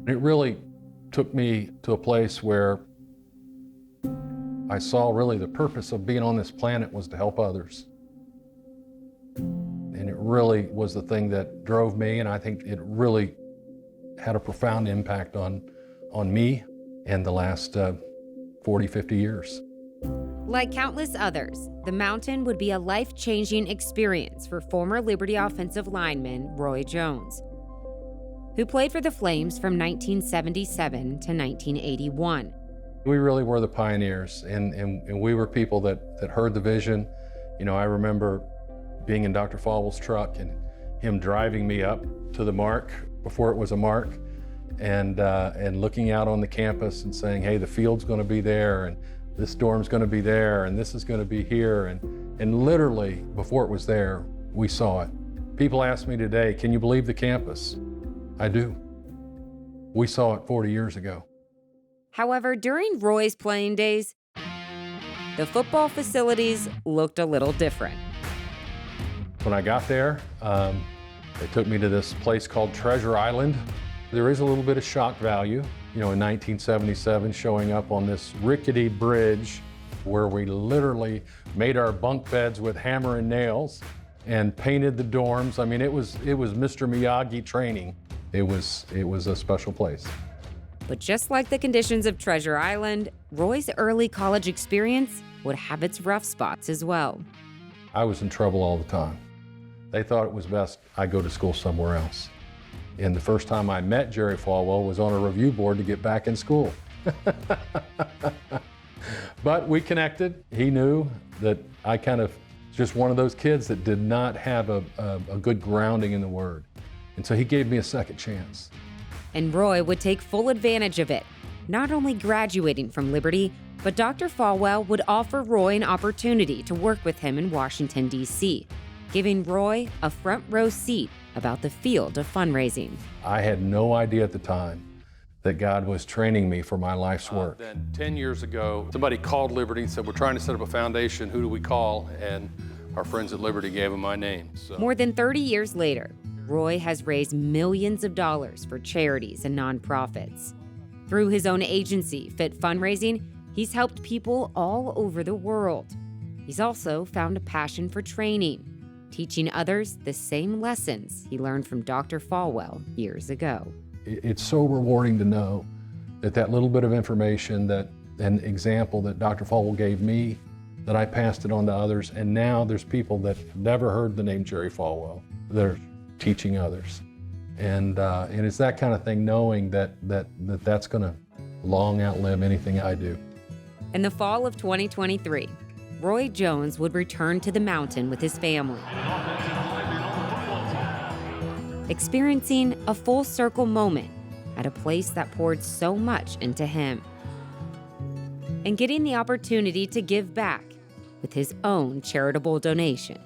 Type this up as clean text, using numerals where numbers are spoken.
It really took me to a place where I saw really the purpose of being on this planet was to help others. And it really was the thing that drove me, and I think it really had a profound impact on me and the last 40, 50 years. Like countless others, the mountain would be a life-changing experience for former Liberty offensive lineman Roy Jones, who played for the Flames from 1977 to 1981. We really were the pioneers, and we were people that heard the vision. You know, I remember being in Dr. Falwell's truck and him driving me up to the mark before it was a mark, and looking out on the campus and saying, hey, the field's going to be there, and this dorm's going to be there, and this is going to be here. And literally, before it was there, we saw it. People ask me today, can you believe the campus? I do. We saw it 40 years ago. However, during Roy's playing days, the football facilities looked a little different. When I got there, they took me to this place called Treasure Island. There is a little bit of shock value, you know, in 1977, showing up on this rickety bridge where we literally made our bunk beds with hammer and nails and painted the dorms. I mean, it was Mr. Miyagi training. It was a special place. But just like the conditions of Treasure Island, Roy's early college experience would have its rough spots as well. I was in trouble all the time. They thought it was best I go to school somewhere else. And the first time I met Jerry Falwell was on a review board to get back in school. But we connected. He knew that I kind of just one of those kids that did not have a good grounding in the Word. And so he gave me a second chance. And Roy would take full advantage of it, not only graduating from Liberty, but Dr. Falwell would offer Roy an opportunity to work with him in Washington, D.C., giving Roy a front row seat about the field of fundraising. I had no idea at the time that God was training me for my life's work. Then 10 years ago, somebody called Liberty and said, we're trying to set up a foundation. Who do we call? And our friends at Liberty gave them my name. So. More than 30 years later, Roy has raised millions of dollars for charities and nonprofits. Through his own agency, Fit Fundraising, he's helped people all over the world. He's also found a passion for training, teaching others the same lessons he learned from Dr. Falwell years ago. It's so rewarding to know that that little bit of information, that an example that Dr. Falwell gave me, that I passed it on to others, and now there's people that have never heard the name Jerry Falwell that are teaching others. And it's that kind of thing, knowing that's going to long outlive anything I do. In the fall of 2023, Roy Jones would return to the mountain with his family, experiencing a full circle moment at a place that poured so much into him, and getting the opportunity to give back with his own charitable donation.